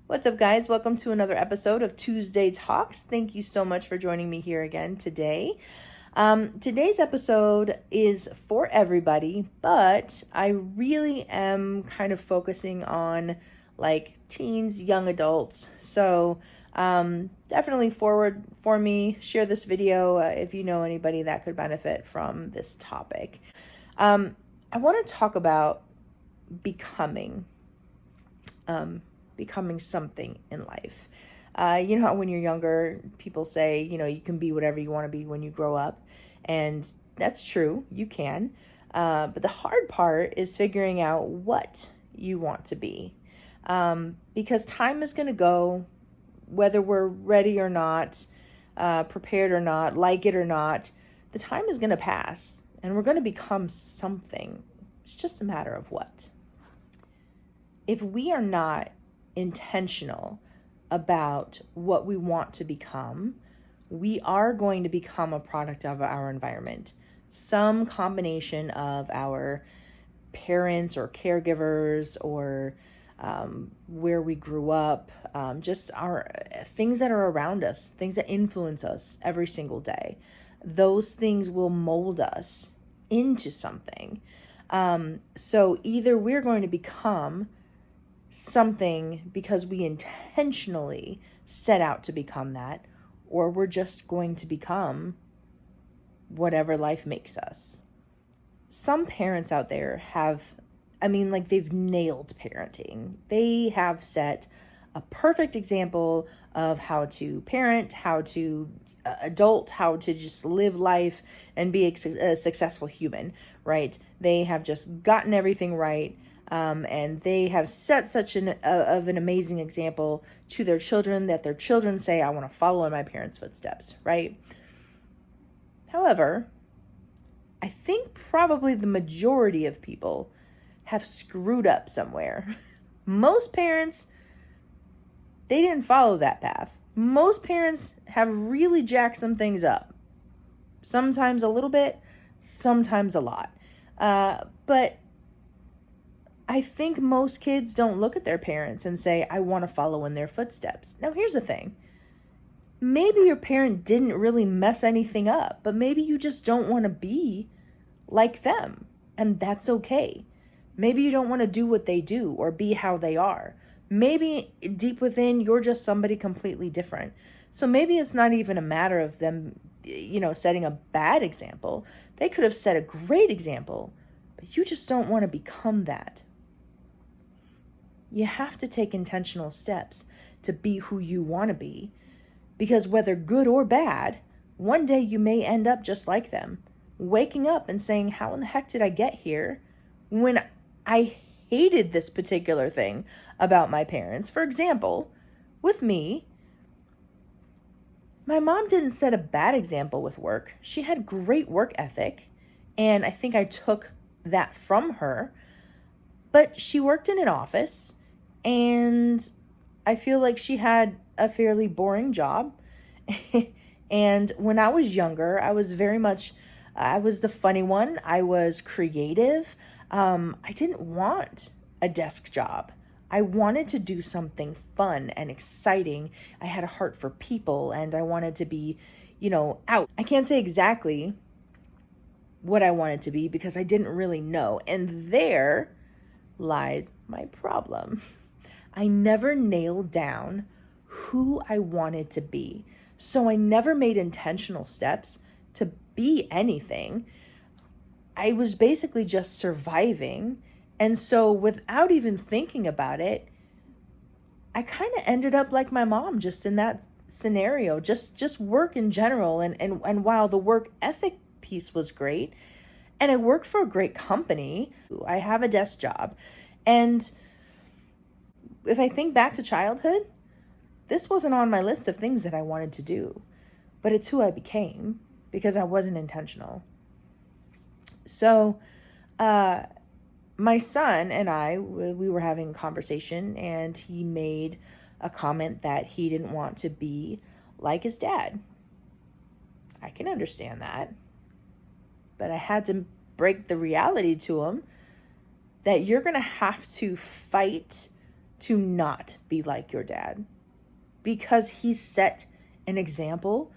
What's up, guys? Welcome to another episode of Tuesday Talks. Thank you so much for joining me here again today. Today's episode is for everybody, but I really am kind of focusing on like teens, young adults. So definitely forward for me, share this video if you know anybody that could benefit from this topic. I want to talk about becoming. Becoming something in life. You know how when you're younger, people say, you can be whatever you want to be when you grow up. And that's true, you can. But the hard part is figuring out what you want to be. Because time is going to go, whether we're ready or not, prepared or not, like it or not, the time is going to pass and we're going to become something. It's just a matter of what. If we are not intentional about what we want to become, we are going to become a product of our environment. Some combination of our parents or caregivers or where we grew up, just our things that are around us, things that influence us every single day. Those things will mold us into something. So either we're going to become something because we intentionally set out to become that, or we're just going to become whatever life makes us. Some parents out there they've nailed parenting. They have set a perfect example of how to parent, how to adult, how to just live life and be a successful human, right? They have just gotten everything right. And they have set such an amazing example to their children that their children say, I want to follow in my parents' footsteps, right? However, I think probably the majority of people have screwed up somewhere. Most parents, they didn't follow that path. Most parents have really jacked some things up. Sometimes a little bit, sometimes a lot. But I think most kids don't look at their parents and say, I want to follow in their footsteps. Now, here's the thing. Maybe your parent didn't really mess anything up, but maybe you just don't want to be like them, and that's okay. Maybe you don't want to do what they do or be how they are. Maybe deep within, you're just somebody completely different. So maybe it's not even a matter of them, setting a bad example. They could have set a great example, but you just don't want to become that. You have to take intentional steps to be who you want to be, because whether good or bad, one day you may end up just like them, waking up and saying, how in the heck did I get here when I hated this particular thing about my parents? For example, with me, my mom didn't set a bad example with work. She had great work ethic, and I think I took that from her, but she worked in an office. And I feel like she had a fairly boring job. And when I was younger, I was the funny one. I was creative. I didn't want a desk job. I wanted to do something fun and exciting. I had a heart for people and I wanted to be, out. I can't say exactly what I wanted to be because I didn't really know. And there lies my problem. I never nailed down who I wanted to be. So I never made intentional steps to be anything. I was basically just surviving. And so without even thinking about it, I kind of ended up like my mom just in that scenario, just work in general. And while the work ethic piece was great, and I work for a great company, I have a desk job. And if I think back to childhood, this wasn't on my list of things that I wanted to do, but it's who I became because I wasn't intentional. So, my son and I, we were having a conversation and he made a comment that he didn't want to be like his dad. I can understand that, but I had to break the reality to him that you're going to have to fight to not be like your dad, because he set an example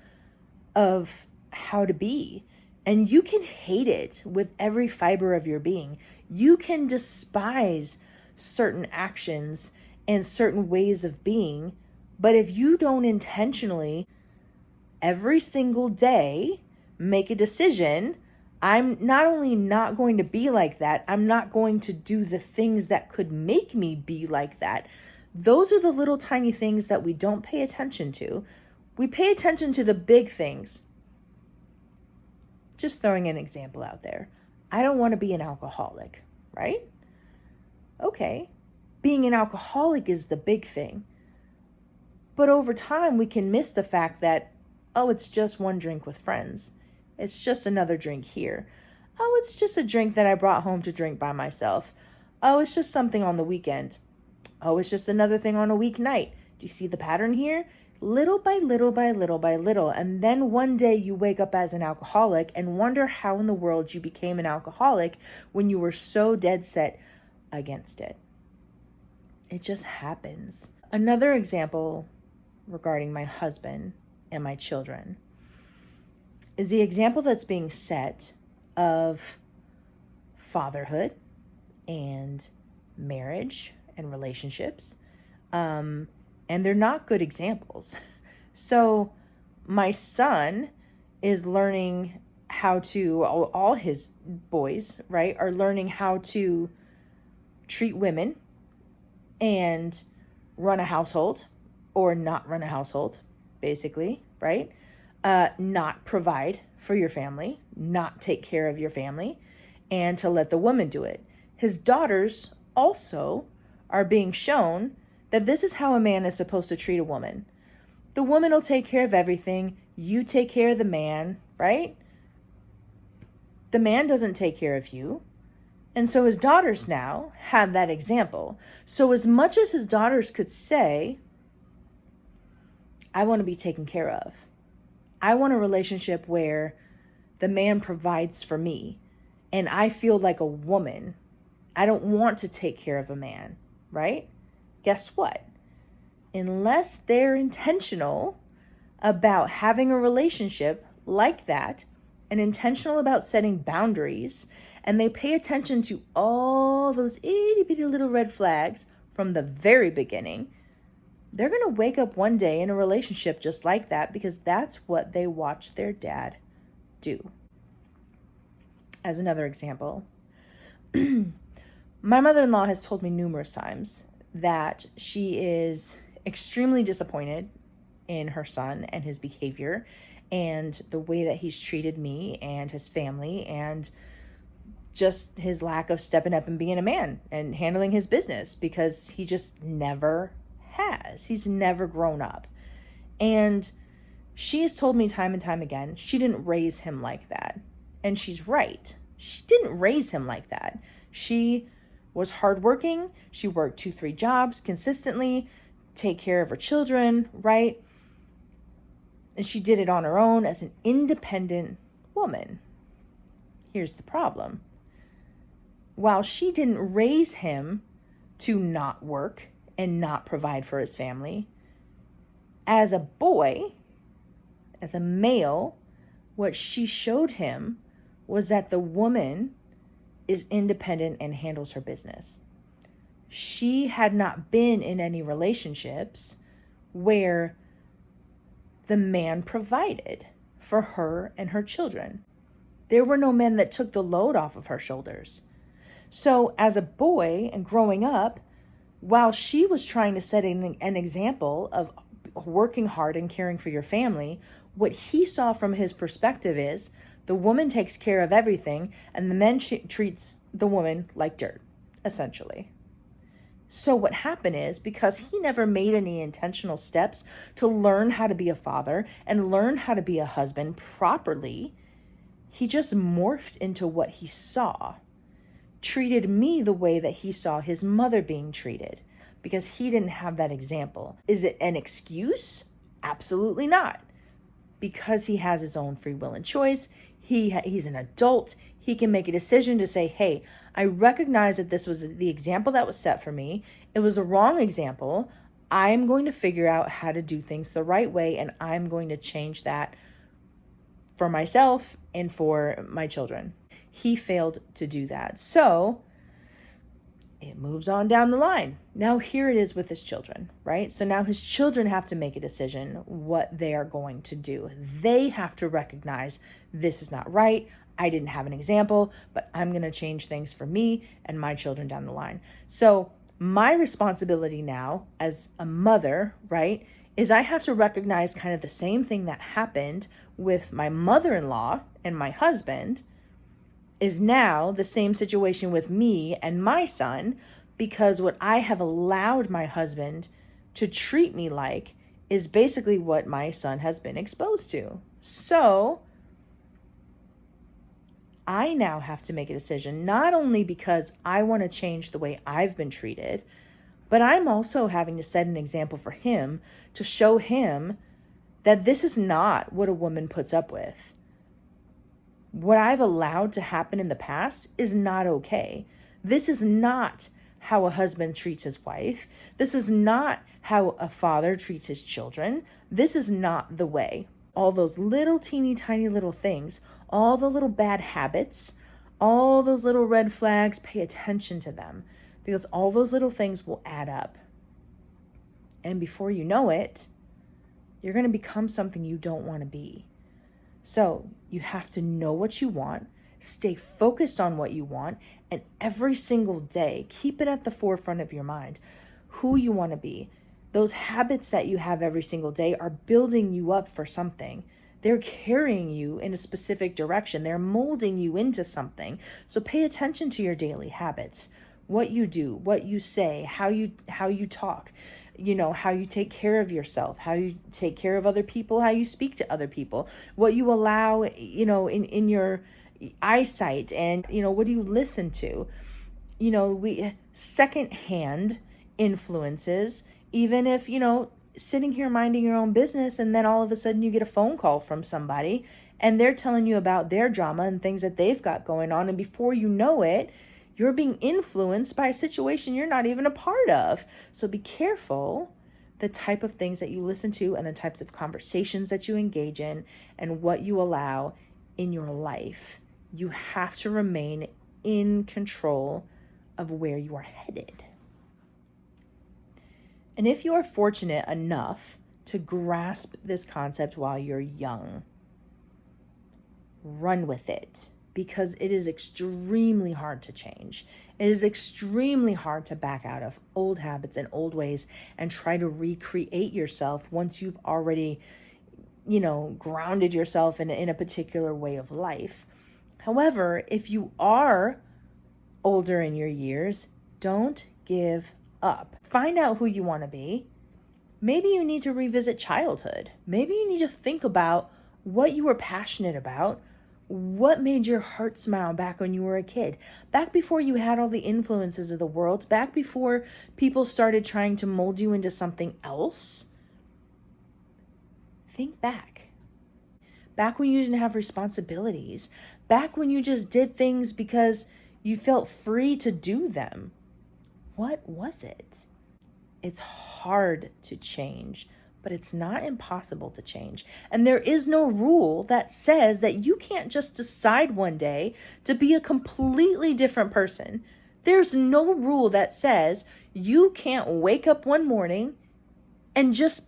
of how to be. And you can hate it with every fiber of your being. You can despise certain actions and certain ways of being, but if you don't intentionally every single day make a decision, I'm not only not going to be like that, I'm not going to do the things that could make me be like that. Those are the little tiny things that we don't pay attention to. We pay attention to the big things. Just throwing an example out there. I don't want to be an alcoholic, right? Okay. Being an alcoholic is the big thing. But over time, we can miss the fact that, oh, it's just one drink with friends. It's just another drink here. Oh, it's just a drink that I brought home to drink by myself. Oh, it's just something on the weekend. Oh, it's just another thing on a weeknight. Do you see the pattern here? Little by little by little by little. And then one day you wake up as an alcoholic and wonder how in the world you became an alcoholic when you were so dead set against it. It just happens. Another example regarding my husband and my children is the example that's being set of fatherhood and marriage and relationships. And they're not good examples. So my son is learning how to, all his boys, right, are learning how to treat women and run a household or not run a household, basically, right? Not provide for your family, not take care of your family, and to let the woman do it. His daughters also are being shown that this is how a man is supposed to treat a woman. The woman will take care of everything. You take care of the man, right? The man doesn't take care of you. And so his daughters now have that example. So as much as his daughters could say, I want to be taken care of. I want a relationship where the man provides for me and I feel like a woman. I don't want to take care of a man, right? Guess what? Unless they're intentional about having a relationship like that and intentional about setting boundaries, and they pay attention to all those itty bitty little red flags from the very beginning, they're going to wake up one day in a relationship just like that because that's what they watched their dad do. As another example, my mother-in-law has told me numerous times that she is extremely disappointed in her son and his behavior and the way that he's treated me and his family and just his lack of stepping up and being a man and handling his business, because he just never has. He's never grown up. And she has told me time and time again, she didn't raise him like that. And she's right. She didn't raise him like that. She was hardworking. She worked 2-3 jobs consistently, take care of her children, right? And she did it on her own as an independent woman. Here's the problem. While she didn't raise him to not work and not provide for his family, as a boy, as a male, what she showed him was that the woman is independent and handles her business. She had not been in any relationships where the man provided for her and her children. There were no men that took the load off of her shoulders. So as a boy and growing up, while she was trying to set an example of working hard and caring for your family, what he saw from his perspective is the woman takes care of everything and the man treats the woman like dirt, essentially. So what happened is, because he never made any intentional steps to learn how to be a father and learn how to be a husband properly, he just morphed into what he saw. Treated me the way that he saw his mother being treated, because he didn't have that example. Is it an excuse? Absolutely not. Because he has his own free will and choice. He's an adult. he can make a decision to say, hey, I recognize that this was the example that was set for me. It was the wrong example. I'm going to figure out how to do things the right way, and I'm going to change that for myself and for my children. He failed to do that. So it moves on down the line. Now here it is with his children, right? So now his children have to make a decision what they are going to do. They have to recognize this is not right. I didn't have an example, but I'm going to change things for me and my children down the line. So my responsibility now as a mother, right, is I have to recognize kind of the same thing that happened with my mother-in-law and my husband is now the same situation with me and my son, because what I have allowed my husband to treat me like is basically what my son has been exposed to. So I now have to make a decision, not only because I want to change the way I've been treated, but I'm also having to set an example for him to show him that this is not what a woman puts up with. What I've allowed to happen in the past is not okay. This is not how a husband treats his wife. This is not how a father treats his children. This is not the way. All those little teeny tiny little things, all the little bad habits, all those little red flags, pay attention to them, because all those little things will add up. And before you know it, you're going to become something you don't want to be. So you have to know what you want, stay focused on what you want, and every single day, keep it at the forefront of your mind, who you want to be. Those habits that you have every single day are building you up for something. They're carrying you in a specific direction. They're molding you into something. So pay attention to your daily habits, what you do, what you say, how you talk, how you take care of yourself, how you take care of other people, how you speak to other people, what you allow, in your eyesight, and, what do you listen to? We secondhand influences, even if, sitting here minding your own business, and then all of a sudden you get a phone call from somebody and they're telling you about their drama and things that they've got going on. And before you know it, you're being influenced by a situation you're not even a part of. So be careful the type of things that you listen to and the types of conversations that you engage in and what you allow in your life. You have to remain in control of where you are headed. And if you are fortunate enough to grasp this concept while you're young, run with it. Because it is extremely hard to change. It is extremely hard to back out of old habits and old ways and try to recreate yourself once you've already, grounded yourself in a particular way of life. However, if you are older in your years, don't give up. Find out who you want to be. Maybe you need to revisit childhood. Maybe you need to think about what you were passionate about. What made your heart smile back when you were a kid? Back before you had all the influences of the world? Back before people started trying to mold you into something else? Think back. Back when you didn't have responsibilities. Back when you just did things because you felt free to do them. What was it? It's hard to change. But it's not impossible to change. And there is no rule that says that you can't just decide one day to be a completely different person. There's no rule that says you can't wake up one morning and just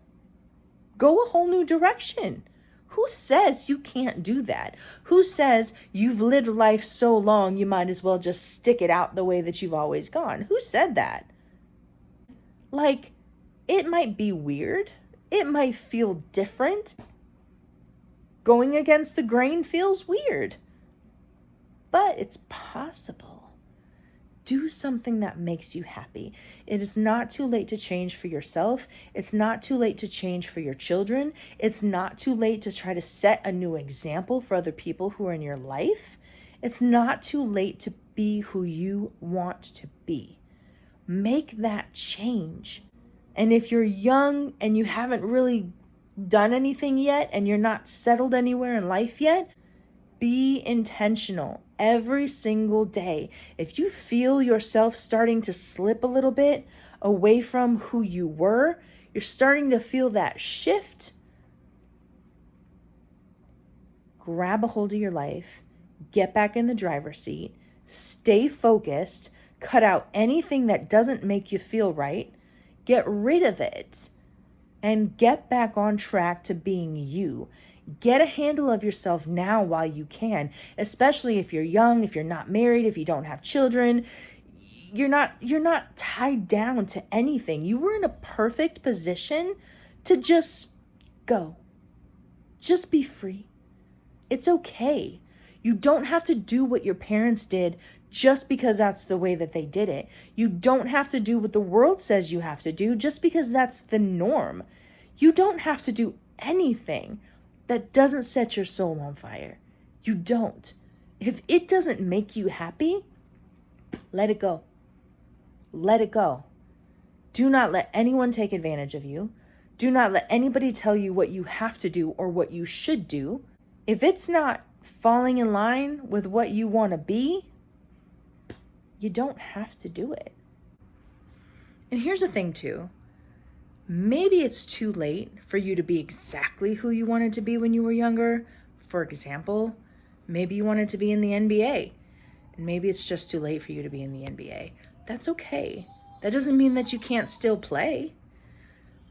go a whole new direction. Who says you can't do that? Who says you've lived life so long you might as well just stick it out the way that you've always gone? Who said that? It might be weird. It might feel different. Going against the grain feels weird. But it's possible. Do something that makes you happy. It is not too late to change for yourself. It's not too late to change for your children. It's not too late to try to set a new example for other people who are in your life. It's not too late to be who you want to be. Make that change. And if you're young and you haven't really done anything yet and you're not settled anywhere in life yet, Be intentional every single day. If you feel yourself starting to slip a little bit away from who you were, you're starting to feel that shift, grab a hold of your life, get back in the driver's seat, stay focused, cut out anything that doesn't make you feel right, get rid of it, and get back on track to being you. Get a handle of yourself now while you can, especially if you're young, if you're not married, if you don't have children. You're not tied down to anything. You were in a perfect position to just go. Just be free. It's okay. You don't have to do what your parents did just because that's the way that they did it. You don't have to do what the world says you have to do just because that's the norm. You don't have to do anything that doesn't set your soul on fire. You don't. If it doesn't make you happy, let it go. Let it go. Do not let anyone take advantage of you. Do not let anybody tell you what you have to do or what you should do. If it's not falling in line with what you want to be, you don't have to do it. And here's the thing too. Maybe it's too late for you to be exactly who you wanted to be when you were younger. For example, maybe you wanted to be in the NBA, and maybe it's just too late for you to be in the NBA. That's okay. That doesn't mean that you can't still play.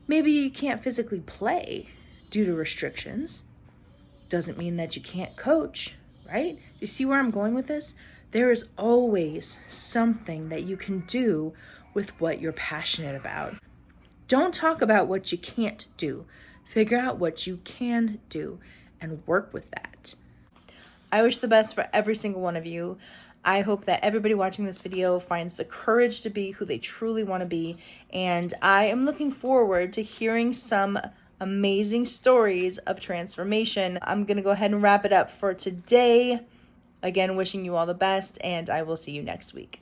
Maybe you can't physically play due to restrictions. Doesn't mean that you can't coach, right? You see where I'm going with this? There is always something that you can do with what you're passionate about. Don't talk about what you can't do. Figure out what you can do and work with that. I wish the best for every single one of you. I hope that everybody watching this video finds the courage to be who they truly want to be. And I am looking forward to hearing some amazing stories of transformation. I'm going to go ahead and wrap it up for today. Again, wishing you all the best, and I will see you next week.